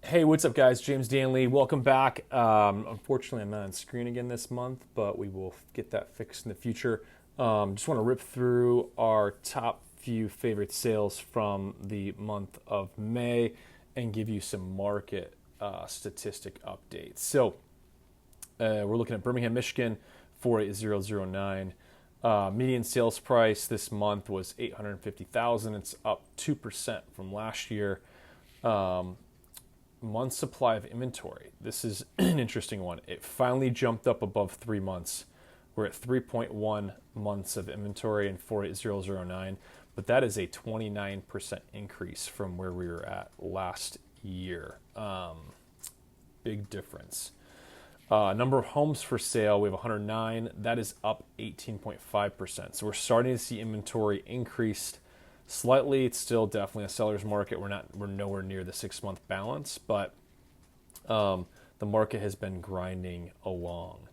Hey, what's up, guys? James Danley. Welcome back. Unfortunately, I'm not on screen again this month, but we will get that fixed in the future. Just want to rip through our top few favorite sales from the month of May and give you some market statistic updates. We're looking at Birmingham, Michigan, 48009. Median sales price this month was 850,000. It's up 2% from last year. Month supply of inventory. This is an interesting one. It finally jumped up above 3 months. We're at 3.1 months of inventory in 48009, but that is a 29% increase from where we were at last year. Big difference. Number of homes for sale, we have 109. That is up 18.5%. So we're starting to see inventory increased slightly. It's still definitely a seller's market. We're nowhere near the 6-month balance, but the market has been grinding along.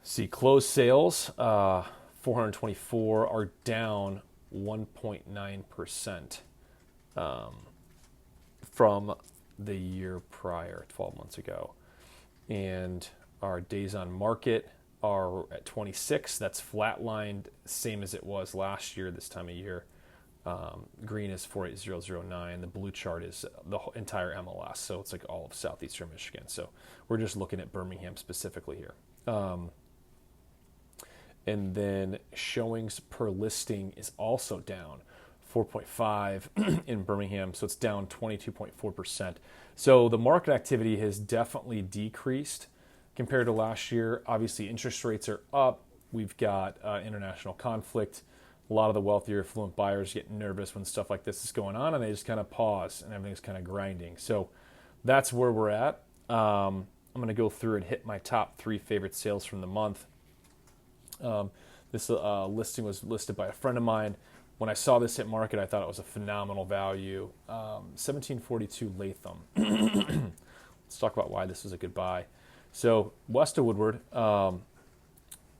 See, closed sales, 424 are down 1.9% from the year prior, 12 months ago. And our days on market are at 26. That's flatlined, same as it was last year this time of year. Green is 48009. The blue chart is the entire MLS, so it's like all of southeastern Michigan. So we're just looking at Birmingham specifically here. And then showings per listing is also down 4.5 in Birmingham, so it's down 22.4%. So the market activity has definitely decreased compared to last year. Obviously, interest rates are up. We've got international conflict. A lot of the wealthier, affluent buyers get nervous when stuff like this is going on, and they just kind of pause, and everything's kind of grinding. So that's where we're at. I'm going to go through and hit my top 3 favorite sales from the month. This listing was listed by a friend of mine. When I saw this hit market, I thought it was a phenomenal value. 1742 Latham. Let's talk about why this was a good buy. So west of Woodward,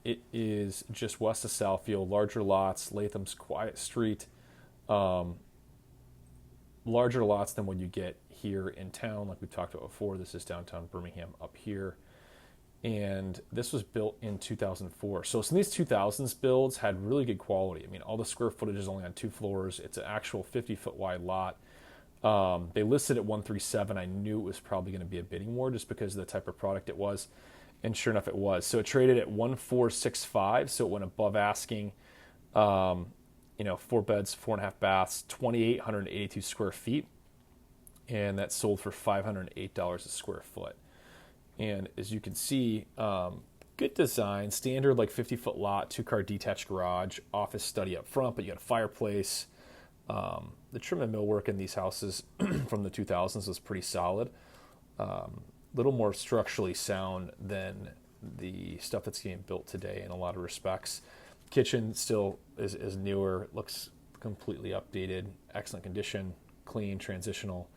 it is just west of Southfield, larger lots, Latham's quiet street, larger lots than what you get here in town, like we talked about before. This is downtown Birmingham up here. And this was built in 2004. So some of these 2000s builds had really good quality. I mean, all the square footage is only on 2 floors. It's an actual 50-foot wide lot. They listed at 137. I knew it was probably going to be a bidding war just because of the type of product it was. And sure enough, it was. So it traded at 1465. So it went above asking. 4 beds, 4.5 baths, 2,882 square feet. And that sold for $508 a square foot. And as you can see, good design, standard like 50-foot lot, 2-car detached garage, office study up front, but you got a fireplace. The trim and millwork in these houses from the 2000s was pretty solid. Little more structurally sound than the stuff that's getting built today in a lot of respects. Kitchen still is newer, looks completely updated, excellent condition, clean, transitional.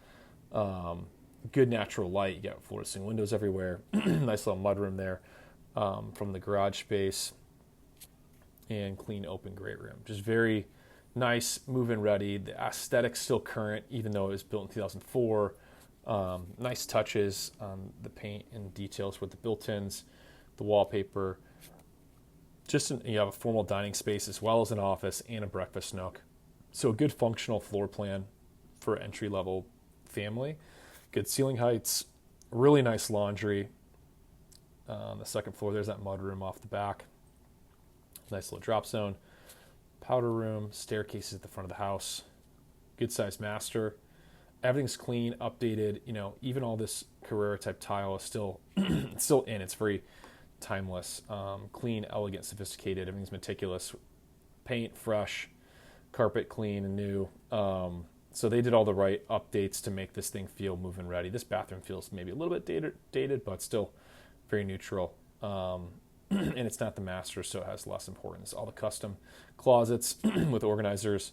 Good natural light. You got floor-to-ceiling windows everywhere. Nice little mudroom there from the garage space, and clean open great room. Just very nice, move-in ready. The aesthetic's still current, even though it was built in 2004. Nice touches on the paint and details with the built-ins, the wallpaper. You have a formal dining space as well as an office and a breakfast nook. So a good functional floor plan for entry-level family. Good ceiling heights, really nice laundry. On the second floor, there's that mud room off the back. Nice little drop zone. Powder room, staircases at the front of the house. Good sized master. Everything's clean, updated. Even all this Carrera type tile is still still in. It's very timeless. Clean, elegant, sophisticated. Everything's meticulous. Paint fresh, carpet clean and new. So they did all the right updates to make this thing feel move-in ready. This bathroom feels maybe a little bit dated, but still very neutral. And it's not the master, so it has less importance. All the custom closets with organizers.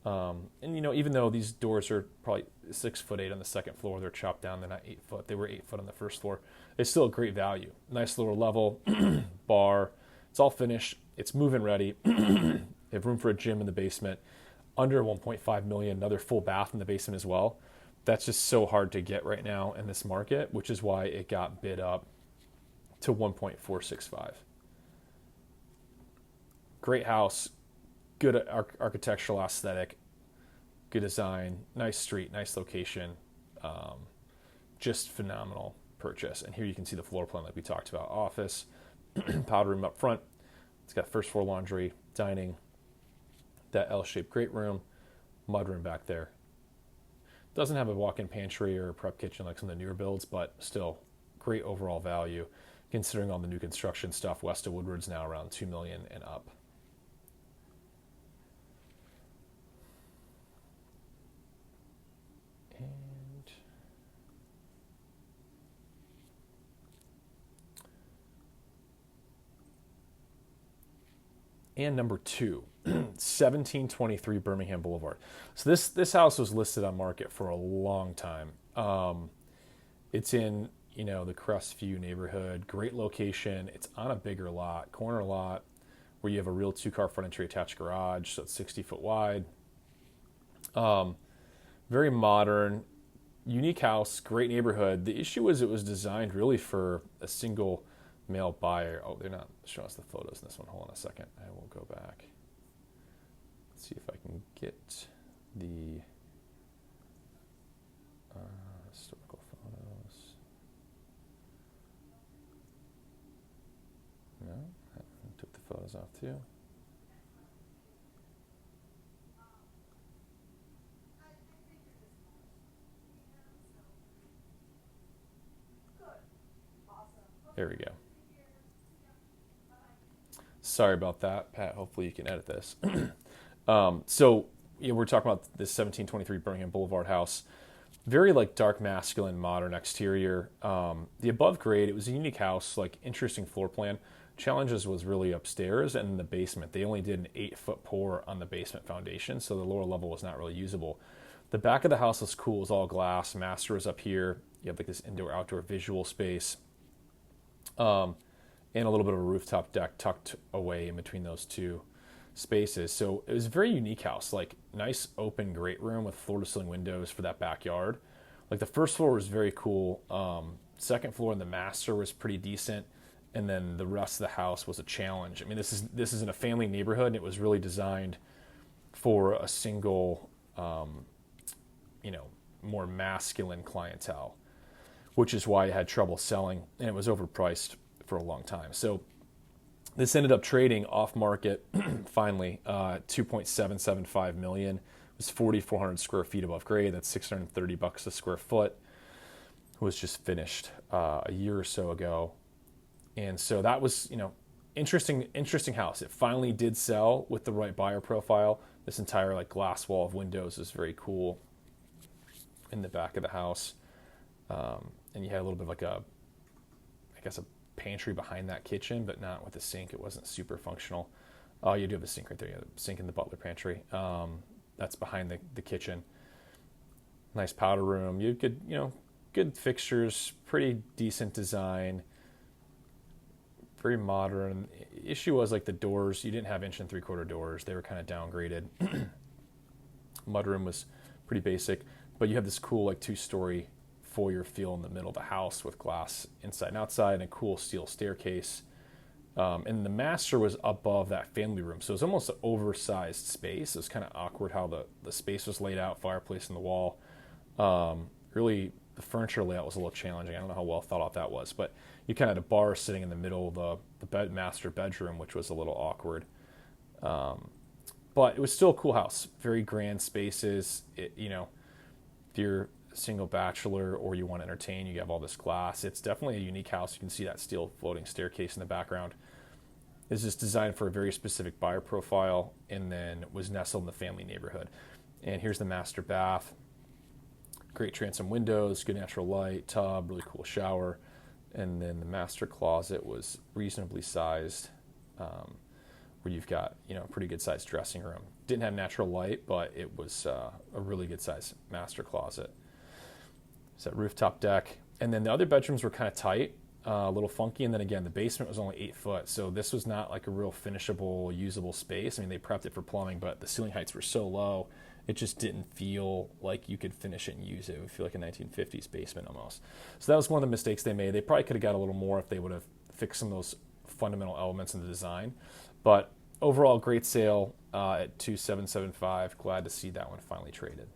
Even though these doors are probably 6'8" on the second floor, they're chopped down. They're not 8 foot. They were 8 foot on the first floor. It's still a great value. Nice lower level, bar. It's all finished. It's move-in ready. They have room for a gym in the basement. Under $1.5 million, another full bath in the basement as well. That's just so hard to get right now in this market, which is why it got bid up to 1.465. Great house, good architectural aesthetic, good design, nice street, nice location, just phenomenal purchase. And here you can see the floor plan like we talked about. Office, powder room up front. It's got first floor laundry, dining, that L-shaped great room, mudroom back there. Doesn't have a walk-in pantry or a prep kitchen like some of the newer builds, but still great overall value considering all the new construction stuff. West of Woodward's now around $2 million and up. And number 2, 1723 Birmingham Boulevard. So this house was listed on market for a long time. It's in the Crestview neighborhood, great location. It's on a bigger lot, corner lot, where you have a real 2-car front entry attached garage, so it's 60 foot wide. Very modern, unique house, great neighborhood. The issue was it was designed really for a single male buyer. Oh, they're not showing us the photos in this one. Hold on a second. I will go back. Let's see if I can get the historical photos. No, I took the photos off too. There we go. Sorry about that, Pat. Hopefully you can edit this. So we're talking about this 1723 Birmingham Boulevard house. Very like dark masculine, modern exterior. The above grade, it was a unique house, like interesting floor plan. Challenges was really upstairs and in the basement. They only did an 8-foot pour on the basement foundation, so the lower level was not really usable. The back of the house was cool. It was all glass. Master was up here. You have like this indoor-outdoor visual space. And a little bit of a rooftop deck tucked away in between those two spaces. So it was a very unique house, like nice open great room with floor-to-ceiling windows for that backyard. Like the first floor was very cool. Second floor and the master was pretty decent. And then the rest of the house was a challenge. I mean, this is in a family neighborhood, and it was really designed for a single, more masculine clientele, which is why it had trouble selling, and it was overpriced for a long time. So this ended up trading off market finally, $2.775 million. It was 4,400 square feet above grade. That's $630 a square foot. It was just finished a year or so ago. And so that was, interesting house. It finally did sell with the right buyer profile. This entire like glass wall of windows is very cool in the back of the house. And you had a little bit of like a pantry behind that kitchen, but not with a sink. It wasn't super functional. Oh, you do have a sink right there. You have a sink in the butler pantry. That's behind the kitchen. Nice powder room. You could, good fixtures, pretty decent design, very modern. Issue was like the doors. You didn't have 1 3/4 doors. They were kind of downgraded. Mudroom was pretty basic, but you have this cool like 2-story foyer feel in the middle of the house with glass inside and outside and a cool steel staircase. And the master was above that family room, so it was almost an oversized space. It was kind of awkward how the space was laid out, fireplace in the wall. Really, the furniture layout was a little challenging. I don't know how well thought out that was, but you kind of had a bar sitting in the middle of the master bedroom, which was a little awkward. But it was still a cool house. Very grand spaces. If you're a single bachelor or you want to entertain, you have all this glass. It's definitely a unique house. You can see that steel floating staircase in the background. It's just designed for a very specific buyer profile and then was nestled in the family neighborhood. And here's the master bath. Great transom windows, good natural light, tub, really cool shower. And then the master closet was reasonably sized, where you've got, a pretty good sized dressing room. Didn't have natural light, but it was a really good sized master closet. It's that rooftop deck. And then the other bedrooms were kind of tight, a little funky. And then again, the basement was only 8 foot. So this was not like a real finishable, usable space. I mean, they prepped it for plumbing, but the ceiling heights were so low, It just didn't feel like you could finish it and use it. It would feel like a 1950s basement almost. So that was one of the mistakes they made. They probably could have got a little more if they would have fixed some of those fundamental elements in the design. But overall, great sale at 2,775. Glad to see that one finally traded.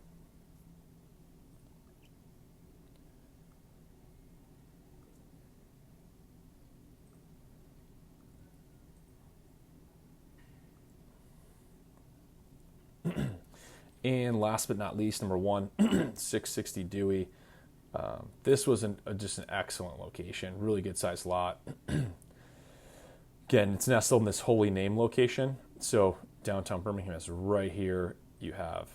And last but not least, number one, 660 Dewey. This was just an excellent location, really good sized lot. Again, it's nestled in this Holy Name location. So downtown Birmingham is right here. You have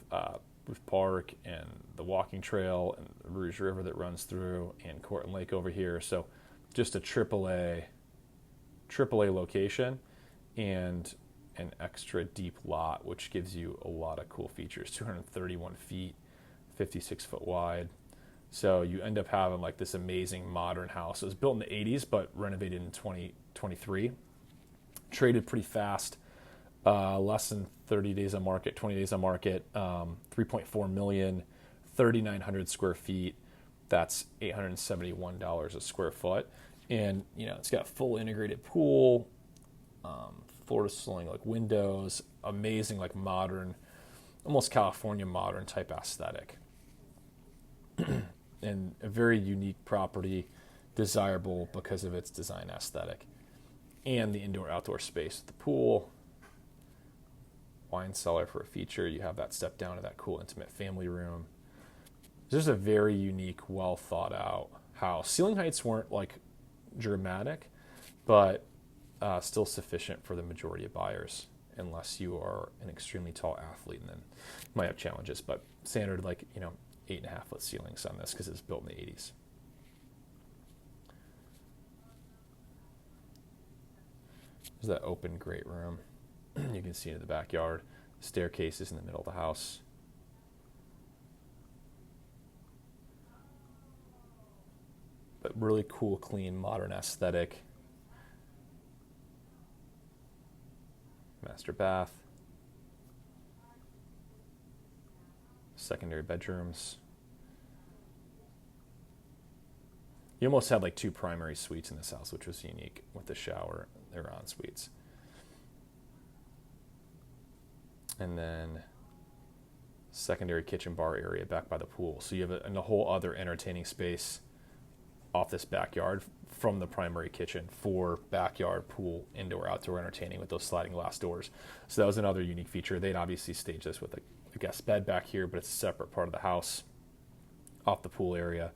Booth Park and the walking trail and the Rouge River that runs through, and Cortland Lake over here. So just a AAA location, and an extra deep lot, which gives you a lot of cool features. 231 feet, 56 foot wide. So you end up having like this amazing modern house. It was built in the 80s, but renovated in 2023. Traded pretty fast, less than 30 days on market, 20 days on market, 3.4 million, 3,900 square feet. That's $871 a square foot. And, it's got full integrated pool, floor to ceiling like windows, amazing like modern, almost California modern type aesthetic. And a very unique property, desirable because of its design aesthetic. And the indoor-outdoor space, the pool, wine cellar for a feature. You have that step down to that cool, intimate family room. It's just a very unique, well thought out house. Ceiling heights weren't like dramatic, but still sufficient for the majority of buyers, unless you are an extremely tall athlete, and then you might have challenges. But standard 8.5 foot ceilings on this because it's built in the 80s. There's that open great room. You can see into the backyard. Staircase is in the middle of the house. But really cool, clean, modern aesthetic. Master bath. Secondary bedrooms. You almost had like two primary suites in this house, which was unique with the shower. They were en suites. And then secondary kitchen bar area back by the pool. So you have a whole other entertaining space off this backyard from the primary kitchen for backyard, pool, indoor, outdoor entertaining with those sliding glass doors. So that was another unique feature. They'd obviously staged this with a guest bed back here, but it's a separate part of the house off the pool area.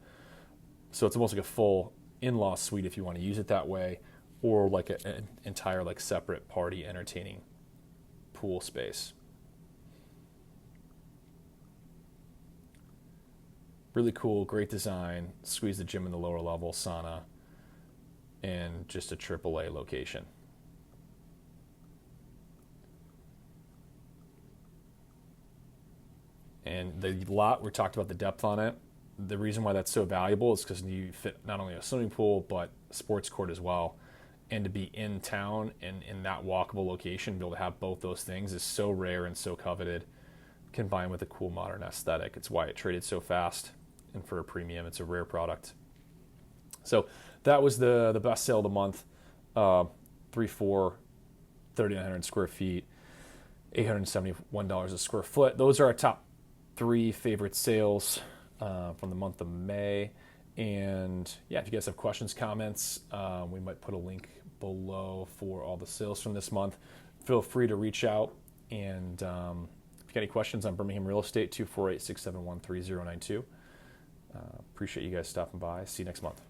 So it's almost like a full in-law suite if you want to use it that way, or like an entire like separate party entertaining pool space. Really cool, great design, squeeze the gym in the lower level, sauna, and just a AAA location. And the lot, we talked about the depth on it. The reason why that's so valuable is because you fit not only a swimming pool, but a sports court as well. And to be in town and in that walkable location, be able to have both those things is so rare and so coveted, combined with a cool modern aesthetic. It's why it traded so fast. And for a premium, it's a rare product. So that was the best sale of the month. 3.4, 3,900 square feet, $871 a square foot. Those are our top 3 favorite sales from the month of May. And yeah, if you guys have questions, comments, we might put a link below for all the sales from this month. Feel free to reach out. And if you got any questions on Birmingham real estate, 248-671-3092. Appreciate you guys stopping by. See you next month.